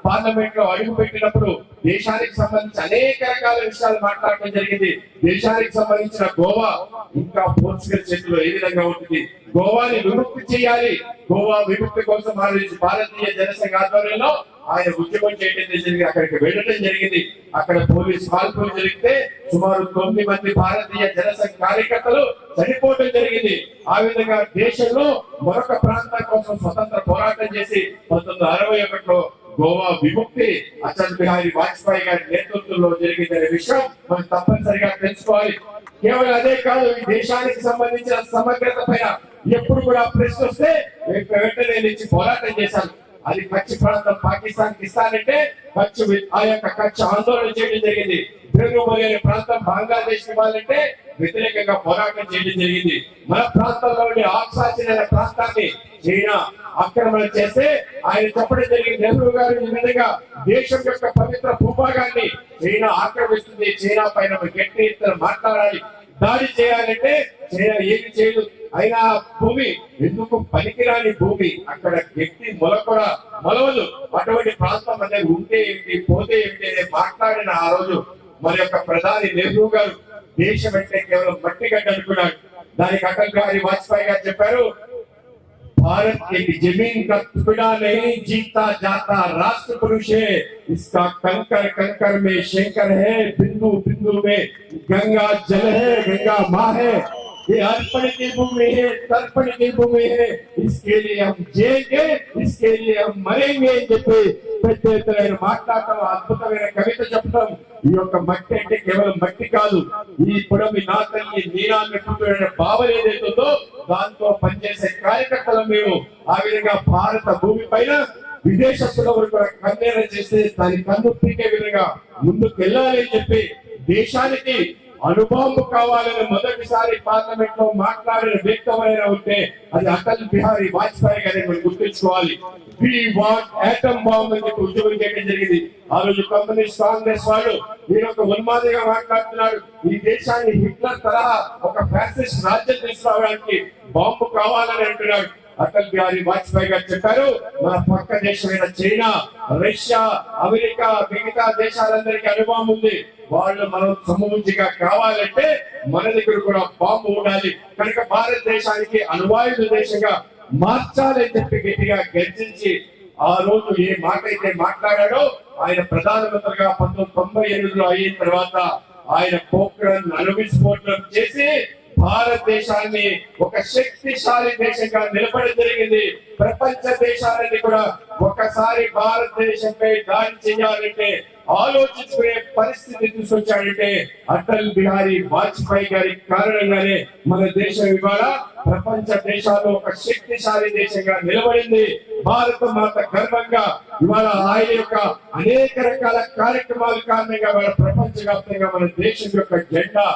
పార్లమెంట్ లో అడుగు పెట్టినప్పుడు దేశానికి సంబంధించి అనేక రకాల విషయాలు మాట్లాడడం జరిగింది. దేశానికి సంబంధించిన గోవా ఇంకా పోర్చుగల్ చేతిలో ఏ విధంగా ఉంటుంది, గోవాని విముక్తి చేయాలి, గోవా విముక్తి కోసం భారతీయ జనసంఘ ఆధ్వర్యంలో ఆయన ఉద్యమం చేయడం జరిగింది. అక్కడికి వెళ్ళడం జరిగింది. అక్కడ పోలీసు కాల్పులు జరిగితే సుమారు 9 మంది భారతీయ జనసంఘ కార్యకర్తలు చనిపోవడం జరిగింది. ఆ విధంగా దేశంలో మరొక ప్రాంతం కోసం స్వతంత్ర పోరాటం చేసి 1961లో గోవా విముక్తి అటల్ బిహారీ వాజ్పేయి గారి నేతృత్వంలో జరిగిందనే విషయం మనం తప్పనిసరిగా తెలుసుకోవాలి. కేవలం అదే కాదు, ఈ దేశానికి సంబంధించిన సమగ్రత పైన ఎప్పుడు కూడా ప్రశ్న వస్తే వెంటనే నుంచి పోరాటం చేశాను. అది కచ్ ప్రాంతం పాకిస్తాన్ కి ఇస్తానంటే ఆ యొక్క కచ్ ఆందోళన చేయడం జరిగింది. అనే ప్రాంతం బంగ్లాదేశ్ ఇవ్వాలంటే వ్యతిరేకంగా పోరాటం చేయడం జరిగింది. మన ప్రాంతంలోని ఆక్సాసిన్ అనే ప్రాంతాన్ని చైనా ఆక్రమణ చేస్తే ఆయన చెప్పడం జరిగింది. నెహ్రూ గారు ఈ విధంగా దేశం యొక్క పవిత్ర భూభాగాన్ని చైనా ఆక్రమిస్తుంది, చైనా పైన గట్టి ఎత్తున మాట్లాడాలి, దాడి చేయాలంటే చైనా ఏమి చేయదు. అయినా భూమి ఎందుకు పనికిరాని భూమి, అక్కడ గట్టి కూడా మొలవదు, అటువంటి ప్రాంతం అనేది ఉంటే ఏమిటి పోతే ఏమిటి అనేది మాట్లాడిన ఆ రోజు మన యొక్క ప్రధాని నెహ్రూ గారు దేశం అంటే కేవలం మట్టి గడ్డ అనుకున్నాడు. దానికి అటల్ బిహారీ వాజ్పేయి గారు చెప్పారు, भारत एक जमीन का टुकड़ा नहीं जीता जाता राष्ट्र पुरुष है, इसका कंकर कंकर में शंकर है, बिंदु बिंदु में गंगा जल है, गंगा माँ है, ये अर्पण की भूमि है, तर्पण की भूमि है, इसके लिए हम जिएंगे, इसके लिए हम मरेंगे అని చెప్పి పెద్ద మాట్లాడటం, అద్భుతమైన కవిత చెప్పడం. ఈ యొక్క మట్టి అంటే కేవలం మట్టి కాదు, ఈ పొడవి నా తల్లి నీరాన్ని పుట్టిన భావన ఏదైతుందో దాంతో పనిచేసే కార్యకర్తలు మేము. ఆ విధంగా భారత భూమి పైన విదేశస్తుల వరకు కన్నేర చేస్తే దాని కన్ను పీకే విధంగా ముందుకు వెళ్ళాలి అని చెప్పి దేశానికి అనుభవం కావాలని మొదటిసారి పార్లమెంట్ లో మాట్లాడిన వ్యక్తి ఎవరైనా ఉంటే అది అటల్ బిహారీ వాజ్పేయి గారిని మనం గుర్తుంచుకోవాలి. వి వాంట్ ఆటమ్ బాంబ్ అని చెప్పి ఉద్యమం చేయడం జరిగింది. ఆ రోజు కమ్యూనిస్ట్ కాంగ్రెస్ వాళ్ళు మీరు ఒక ఉన్మాదిగా మాట్లాడుతున్నారు, ఈ దేశాన్ని హిట్లర్ తరహా ఒక ఫ్యాసిస్ట్ రాజ్యం తీసుకురావడానికి బాంబు కావాలని అంటున్నాడు. అటల్ బిహారీ వాజ్పేయి గారు చెప్పారు, మన పక్క దేశమైన చైనా, రష్యా, అమెరికా, మిగతా దేశాలందరికీ అనుభవం ఉంది, వాళ్ళు మనం సమూచిగా కావాలంటే మన దగ్గర కూడా బాంబు ఉండాలి, కనుక భారతదేశానికి అణ్వాయుధ దేశంగా మార్చాలని చెప్పి గట్టిగా గర్జించి ఆ రోజు ఏ మాట అయితే మాట్లాడాడో ఆయన ప్రధానమంత్రిగా 1998లో అయిన తర్వాత ఆయన పోఖ్రాన్ అణు విస్ఫోటనం చేసి భారతదేశాన్ని ఒక శక్తిశాలి దేశంగా నిలబడి జరిగింది. ప్రపంచ దేశాలన్నీ కూడా ఒకసారి భారతదేశంపై దాడి చేయాలంటే ఆలోచించుకునే పరిస్థితి తీసుకొచ్చాడంటే అటల్ బిహారీ వాజ్పేయి గారి కారణంగానే మన దేశం ఇవాళ ప్రపంచ దేశాల్లో ఒక శక్తిశాలి దేశంగా నిలబడింది. భారత మాత గర్వంగా ఇవాళ ఆయన యొక్క అనేక రకాల కార్యక్రమాల కారణంగా ప్రపంచ వ్యాప్తంగా మన దేశం యొక్క జెండా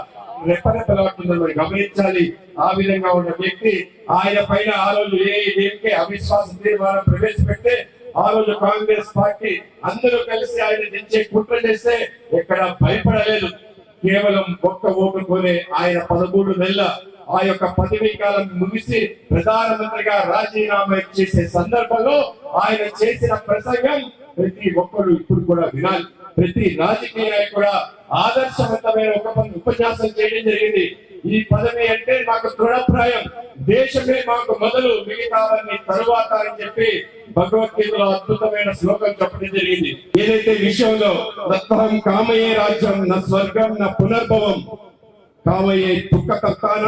రెప్పరెప్పలాడుతుందని మనం గమనించాలి. ఆ విధంగా ఉన్న వ్యక్తి, ఆయన పైన ఆ రోజు ఏదైతే అవిశ్వాస తీర్మానం ప్రవేశపెడితే ఆ రోజు కాంగ్రెస్ పార్టీ అందరూ కలిసి ఆయన దించే కుట్ర చేస్తే ఎక్కడ భయపడలేదు. కేవలం ఒక్క ఓటుతోనే ఆయన 13 నెలల ఆ యొక్క పదవీ కాలం ముగిసి ప్రధానమంత్రిగా రాజీనామా చేసే సందర్భంలో ఆయన చేసిన ప్రసంగం ప్రతి ఒక్కరు ఇప్పుడు కూడా వినాలి. ప్రతి రాజకీయ నాయకుడు కూడా ఆదర్శవంతమైన ఒక ఉపన్యాసం చేయడం జరిగింది. ఈ పదవి అంటే మాకు దృఢప్రాయం, దేశమే మాకు మొదలు, మిగతావన్నీ తరువాత అని చెప్పి భగవద్గీతలో అద్భుతమైన శ్లోకం చెప్పడం జరిగింది. ఏదైతే విషయంలో దత్తహం కామయే రాజ్యం నా స్వర్గం నా పునర్భవం కామయే దుఃఖ కర్తాన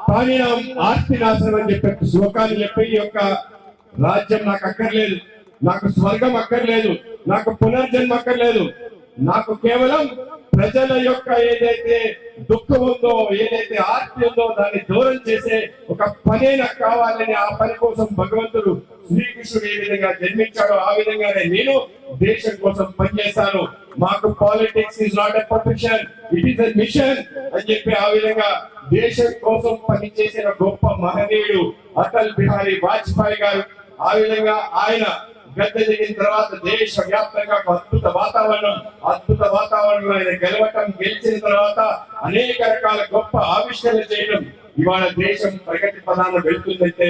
పాణినాం ఆర్తినాశనం అని చెప్పే శ్లోకాన్ని చెప్పి, ఈ యొక్క రాజ్యం నాకు అక్కర్లేదు, నాకు స్వర్గం అక్కర్లేదు, నాకు పునర్జన్మ అక్కర్లేదు, నాకు కేవలం ప్రజల యొక్క ఏదైతే దుఃఖం ఉందో, ఏదైతే ఆర్తి ఉందో దాన్ని దూరం చేసే ఒక పనే నాకు కావాలని, ఆ పని కోసం భగవంతుడు శ్రీకృష్ణుడు ఏ విధంగా జన్మించాడో ఆ విధంగానే నేను దేశం కోసం పనిచేస్తాను. మాకు politics is not a profession, it is a mission అని చెప్పి ఆ విధంగా దేశం కోసం పనిచేసిన గొప్ప మహనీయుడు అటల్ బిహారీ వాజ్పేయి గారు. ఆ విధంగా ఆయన గద్దె దిగిన తర్వాత దేశ వ్యాప్తంగా అద్భుత వాతావరణంలో ఆయన గెలిచిన తర్వాత అనేక రకాల గొప్ప ఆవిష్కరణ చేయడం. ఇవాళ దేశం ప్రగతి పదాన వెళ్తుందంటే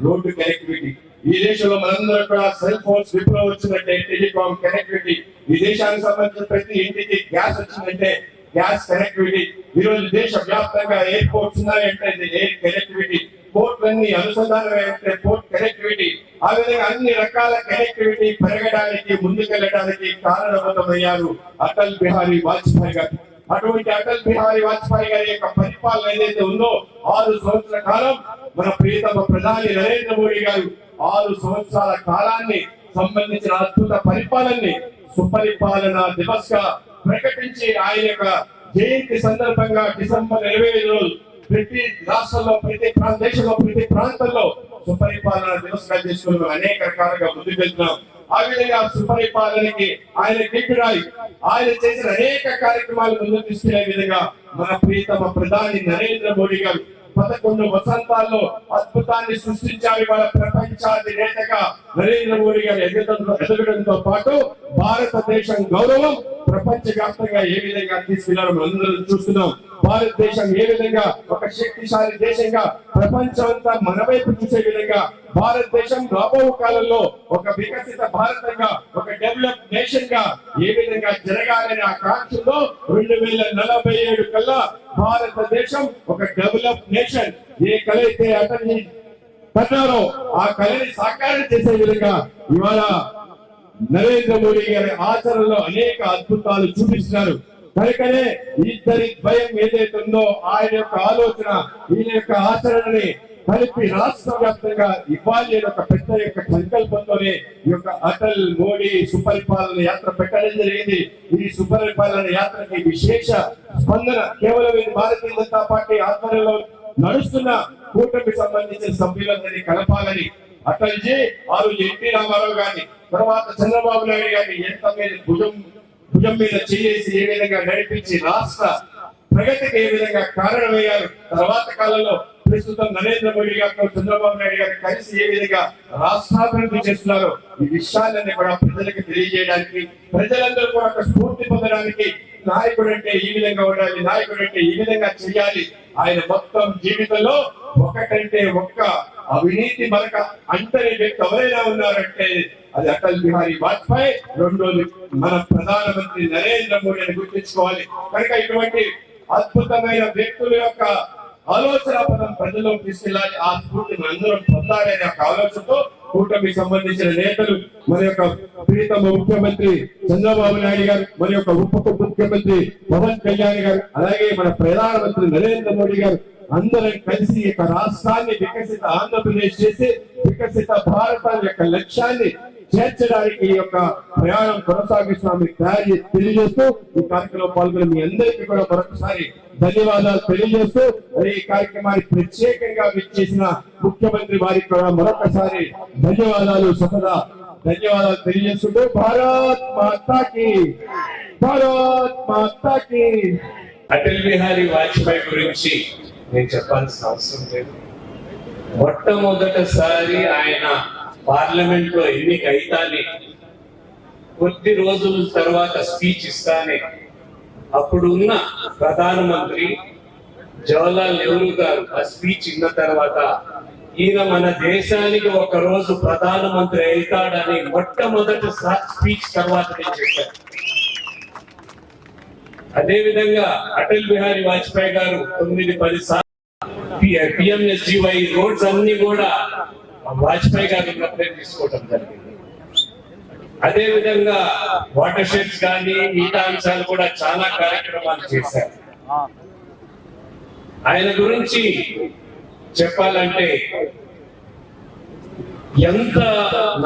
రోడ్డు కనెక్టివిటీ. ఈ దేశంలో మనందరూ కూడా సెల్ ఫోన్స్ విప్లవం వచ్చిందంటే టెలికాం కనెక్టివిటీ. ఈ దేశానికి సంబంధించిన ప్రతి ఇంటికి గ్యాస్ వచ్చిందంటే గ్యాస్ కనెక్టివిటీ. ఈ రోజు దేశ వ్యాప్తంగా ఎయిర్పోర్ట్స్ ఉన్నాయంటే ఎయిర్ కనెక్టివిటీ. పోర్ట్లన్నీ అనుసంధానం అంటే పోర్ట్ కనెక్టివిటీ. ఆ విధంగా అన్ని రకాల కనెక్టివిటీ పెరగడానికి, ముందుకెళ్ళడానికి కారణభూతమయ్యారు అటల్ బిహారీ వాజ్పేయి గారు. అటువంటి అటల్ బిహారీ వాజ్పేయి గారి యొక్క పరిపాలన ఏదైతే ఉందో 6 సంవత్సరాల కాలం మన ప్రియతమ ప్రధాని నరేంద్ర మోడీ గారు 6 సంవత్సరాల కాలాన్ని సంబంధించిన అద్భుత పరిపాలనని సుపరిపాలన దివస్ గా ప్రకటించి ఆయన యొక్క జయంతి సందర్భంగా డిసెంబర్ 25 రోజు ప్రతి రాష్ట్రంలో, ప్రతి దేశంలో, ప్రతి ప్రాంతంలో సుపరిపాలన దివస్ గా చేసుకుని అనేక రకాలుగా ముందుకు వెళ్తున్నాం. ఆ విధంగా సుపరిపాలనకి ఆయన గిట్టురాయి. ఆయన చేసిన అనేక కార్యక్రమాలు ముందుకు తీసుకునే విధంగా మన ప్రియతమ ప్రధాని నరేంద్ర మోడీ గారు 11 వసంతాల్లో అద్భుతాన్ని సృష్టించారు. వాళ్ళ ప్రపంచాధినేతగా నరేంద్ర మోడీ గారు ఎదగడంతో పాటు భారతదేశం గౌరవం ప్రపంచ వ్యాప్తంగా ఏ విధంగా తీసుకెళ్లారో మనందరం చూస్తున్నాం. భారతదేశం ఏ విధంగా ఒక శక్తిశాలి దేశంగా ప్రపంచం అంతా మన వైపు చూసే విధంగా భారతదేశం రాబో కాలంలో ఒక వికసిత భారతంగా, ఒక డెవలప్ నేషన్ గా ఏ విధంగా జరగాలనే ఆకాంక్షలో 2047 కల్లా భారతదేశం ఒక డెవలప్ నేషన్ ఏ కలైతే అటల్ కన్నారో ఆ కళని సాకారం చేసే విధంగా ఇవాళ నరేంద్ర మోడీ గారి ఆచరణలో అనేక అద్భుతాలు చూపిస్తున్నారు. కనుకనే ఇద్దరి ద్వయం ఏదైతే ఉందో ఆయన యొక్క ఆలోచన, ఈయన యొక్క ఆచరణని కలిపి రాష్ట్ర వ్యాప్తంగా ఇవ్వాలి అనే ఒక పెద్ద యొక్క సంకల్పంతోనే ఈ యొక్క అటల్ మోడీ సుపరిపాలన యాత్ర పెట్టడం జరిగింది. ఈ సుపరిపాలన యాత్రకి విశేష స్పందన కేవలం భారతీయ జనతా పార్టీ ఆధ్వర్యంలో నడుస్తున్న కూటమికి సంబంధించిన సభ్యులందరినీ కలపాలని అటల్జీ ఆ రోజు ఎన్టీ రామారావు గారిని, తర్వాత చంద్రబాబు నాయుడు గారిని ఎంత మీద భుజం మీద చేసి ఏ విధంగా నడిపించి రాష్ట్ర ప్రగతికి ఏ విధంగా కారణమయ్యారు. తర్వాత కాలంలో ప్రస్తుతం నరేంద్ర మోడీ గారితో చంద్రబాబు నాయుడు గారు కలిసి ఏ విధంగా రాష్ట్రాభివృద్ధి చేస్తున్నారో ఈ విషయాలన్నీ కూడా ప్రజలకు తెలియజేయడానికి, ప్రజలందరూ కూడా ఒక స్ఫూర్తి పొందడానికి నాయకుడు అంటే ఈ విధంగా ఉండాలి, నాయకుడు అంటే ఈ విధంగా చేయాలి. ఆయన మొత్తం జీవితంలో ఒకటంటే ఒక్క అవినీతి మనక అంటని వ్యక్తి ఎవరైనా ఉన్నారంటే అది అటల్ బిహారీ వాజ్పేయి, రెండోది మన ప్రధానమంత్రి నరేంద్ర మోడీ అని గుర్తించుకోవాలి. కనుక ఇటువంటి అద్భుతమైన వ్యక్తుల యొక్క ఆలోచన పదం ప్రజల్లోకి తీసుకెళ్ళాలి, ఆ స్ఫూర్తిని అందరం పొందాలి అనే ఒక ఆలోచనతో కూటమికి సంబంధించిన నేతలు, మన యొక్క ప్రియతమ ముఖ్యమంత్రి చంద్రబాబు నాయుడు గారు, మన యొక్క ఉప ముఖ్యమంత్రి పవన్ కళ్యాణ్ గారు, అలాగే మన ప్రధానమంత్రి నరేంద్ర మోడీ గారు అందరం కలిసి ఈ యొక్క రాష్ట్రాన్ని వికసిత ఆంధ్రప్రదేశ్ చేసి వికసిత భారతాన్ని యొక్క లక్ష్యాన్ని చేర్చడానికి ఈ యొక్క ప్రయాణం కొనసాగిస్తున్నామని తెలియజేస్తూ ఈ కార్యక్రమంలో పాల్గొన్న మీ అందరికీ కూడా మరొకసారి ధన్యవాదాలు తెలియజేస్తూ ఈ కార్యక్రమాన్ని ప్రత్యేకంగా విచ్చేసిన ముఖ్యమంత్రి వారికి కూడా మరొకసారి ధన్యవాదాలు తెలియజేస్తుంటూ భారత్ మాతాకి అటల్ బిహారీ వాజ్పేయి గురించి నేను చెప్పాల్సిన అవసరం లేదు. మొట్టమొదటిసారి ఆయన పార్లమెంట్ లో ఎన్నికైతానే కొద్ది రోజుల తర్వాత స్పీచ్ ఇస్తానే అప్పుడు ఉన్న ప్రధానమంత్రి జవహర్లాల్ నెహ్రూ గారు ఆ స్పీచ్ ఇన్న తర్వాత ఈయన మన దేశానికి ఒక రోజు ప్రధానమంత్రి అవుతాడని మొట్టమొదటి స్పీచ్ తర్వాత నేను చెప్పాను. అదే విధంగా అటల్ బిహారీ వాజ్పేయి గారు 9-10 సార్లు PMSGY రోడ్స్ అన్ని కూడా వాజ్పేయి గారు ఉన్నప్పుడే తీసుకోవడం జరిగింది. అదే విధంగా వాటర్ షెడ్స్ కానీ మిగతా అంశాలు కూడా చాలా కార్యక్రమాలు చేశారు. ఆయన గురించి చెప్పాలంటే ఎంత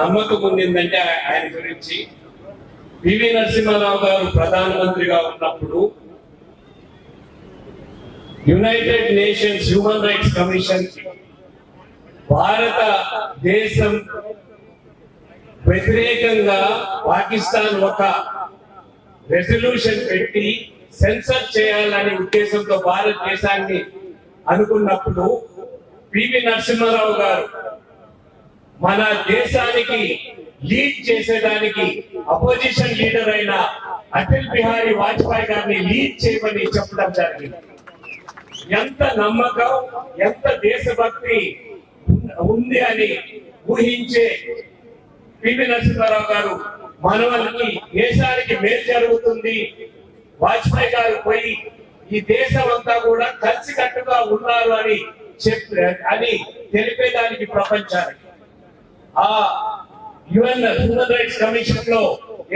నమ్మకం ఉండిందంటే ఆయన గురించి పివి నరసింహారావు గారు ప్రధానమంత్రిగా ఉన్నప్పుడు United nations human rights commission భారతదేశం వ్యతిరేకంగా పాకిస్తాన్ ఒక రెజల్యూషన్ పెట్టి సెన్సర్ చేయాలనే ఉద్దేశంతో భారతదేశాన్ని అనుకున్నప్పుడు పివి నరసింహారావు గారు మన దేశానికి లీడ్ చేసేదానికి అపోజిషన్ లీడర్ అయిన అటల్ బిహారీ వాజ్పేయి గారిని లీడ్ చేయమని చెప్పడం జరిగింది. ఎంత నమ్మకం, ఎంత దేశభక్తి ఉంది అని ఊహించే పివి నరసింహారావు గారు మనవలకి దేశానికి మేలు జరుగుతుంది, వాజ్పేయి గారు పోయి ఈ దేశం అంతా కూడా కలిసికట్టుగా ఉన్నారు అని అని తెలిపేదానికి ప్రపంచానికి ఆ యుఎన్ హ్యూమన్ రైట్స్ కమిషన్ లో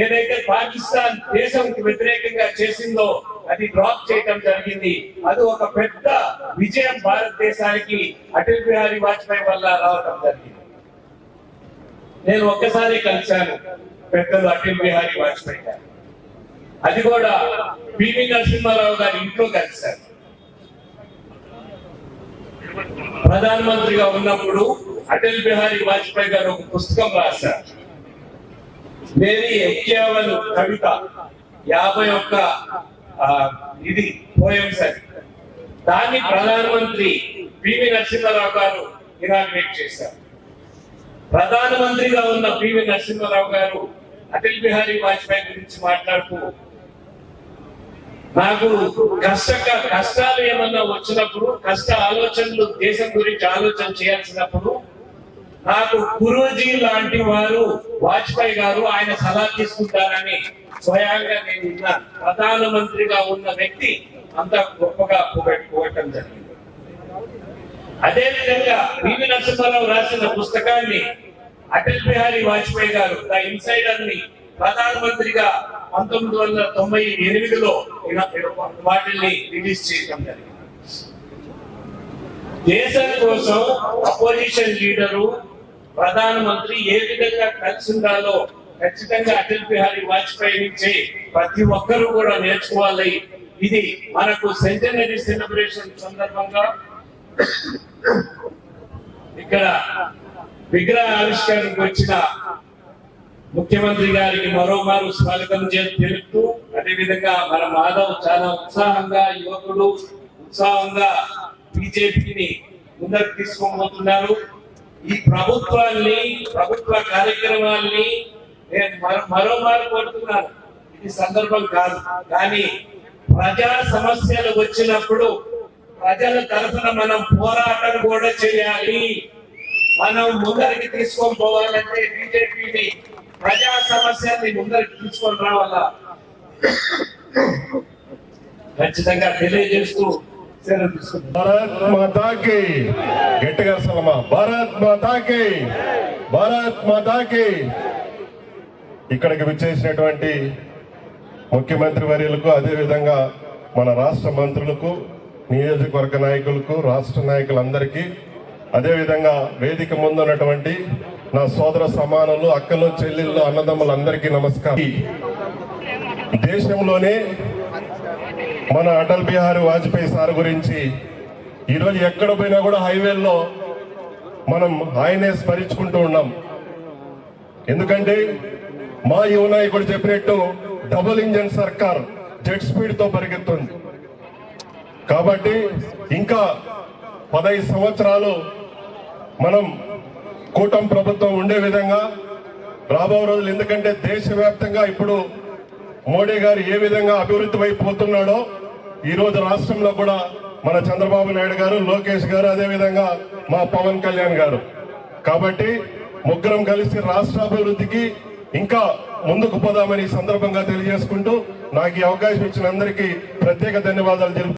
ఏదైతే పాకిస్తాన్ దేశంకి వ్యతిరేకంగా చేసిందో అది డ్రాప్ చేయడం జరిగింది. అది ఒక పెద్ద విజయం భారతదేశానికి అటల్ బిహారీ వాజ్పేయి వల్ల రావడం జరిగింది. నేను ఒక్కసారి కలిశాను పెద్దలు అటల్ బిహారీ వాజ్పేయి గారు, అది కూడా పివి నరసింహారావు గారి ఇంట్లో కలిశారు. ప్రధానమంత్రిగా ఉన్నప్పుడు అటల్ బిహారీ వాజ్పేయి గారు ఒక పుస్తకం రాశారు, మేరీ 51 కవిత, 51 ఇది పోయమ్స్ అని. దాన్ని ప్రధానమంత్రి పివి నరసింహారావు గారు ఇనాగ్రేట్ చేశారు. ప్రధానమంత్రిగా ఉన్న పివి నరసింహారావు గారు అటల్ బిహారీ వాజ్పేయి గురించి మాట్లాడుతూ, నాకు కష్టాలు ఏమన్నా వచ్చినప్పుడు, కష్ట ఆలోచనలు దేశం గురించి ఆలోచన చేయాల్సినప్పుడు నాకు గురూజీ లాంటి వారు వాజ్పేయి గారు, ఆయన సలహా తీసుకుంటారని స్వయంగా నేను విన్నాను. ప్రధానమంత్రిగా ఉన్న వ్యక్తి అంత గొప్పగా పోగొట్టడం జరిగింది. అదే విధంగా పివి నరసింహారావు రాసిన పుస్తకాన్ని అటల్ బిహారీ వాజ్పేయి గారు ద ఇన్సైడర్ ని ప్రధానమంత్రిగా 1998లో వాటిని రిలీజ్ చేయడం జరిగింది. దేశం కోసం అపోజిషన్ లీడరు ప్రధానమంత్రి ఏ విధంగా కలిసి ఉండాలో ఖచ్చితంగా అటల్ బిహారీ వాజ్పేయి నుంచి ప్రతి ఒక్కరూ కూడా నేర్చుకోవాలి. ఇది మనకు సెంటనరీ సెలబ్రేషన్ సందర్భంగా ఇక్కడ విగ్రహ ఆవిష్కరణకు వచ్చిన ముఖ్యమంత్రి గారికి మరోమారు స్వాగతం తెలుపుతూ, అదేవిధంగా మన మాధవ్ చాలా ఉత్సాహంగా, యువకుడు ఉత్సాహంగా బీజేపీని ముందరకు తీసుకోబోతున్నారు. ఈ ప్రభుత్వాన్ని, ప్రభుత్వ కార్యక్రమాల్ని నేను మరోమారు కోరుతున్నాను. ఇది సందర్భం కాదు, కానీ ప్రజా సమస్యలు వచ్చినప్పుడు ప్రజల తరఫున మనం పోరాటం కూడా చేయాలి. మనం ముందరికి తీసుకొని పోవాలంటే బీజేపీని ప్రజా సమస్యల్ని ముందరికి తీసుకొని రావాలా ఖచ్చితంగా తెలియజేస్తూ సెలవు తీసుకుంటాం. భారత్ మాతాకి గట్టిగా సలమా, భారత్ మాతాకి, భారత్ మాతాకి. ఇక్కడికి విచ్చేసినటువంటి ముఖ్యమంత్రి వర్యులకు, అదేవిధంగా మన రాష్ట్ర మంత్రులకు, నియోజకవర్గ నాయకులకు, రాష్ట్ర నాయకులందరికీ, అదేవిధంగా వేదిక ముందు ఉన్నటువంటి నా సోదర సమానులు, అక్కలు, చెల్లెళ్ళు, అన్నదమ్ములందరికీ నమస్కారం. దేశంలోనే మన అటల్ బిహారీ వాజ్పేయి సార్ గురించి ఈరోజు ఎక్కడ పోయినా కూడా హైవేల్లో మనం ఆయనే స్మరించుకుంటూ ఉన్నాం. ఎందుకంటే మా యువ నాయకుడు చెప్పినట్టు డబుల్ ఇంజన్ సర్కార్ జెట్ స్పీడ్ తో పరిగెత్తుంది. కాబట్టి ఇంకా 15 సంవత్సరాలు మనం కూటమి ప్రభుత్వం ఉండే విధంగా రాబో రోజులు, ఎందుకంటే దేశవ్యాప్తంగా ఇప్పుడు మోడీ గారు ఏ విధంగా అభివృద్ధి వైపు పోతున్నాడో ఈ రోజు రాష్ట్రంలో కూడా మన చంద్రబాబు నాయుడు గారు, లోకేష్ గారు, అదే విధంగా మా పవన్ కళ్యాణ్ గారు. కాబట్టి ముగ్గురం కలిసి రాష్ట్రాభివృద్ధికి ఇంకా ముందుకు పోదామని ఈ సందర్భంగా తెలియజేసుకుంటూ నాకు ఈ అవకాశం ఇచ్చిన అందరికీ ప్రత్యేక ధన్యవాదాలు తెలుపుతూ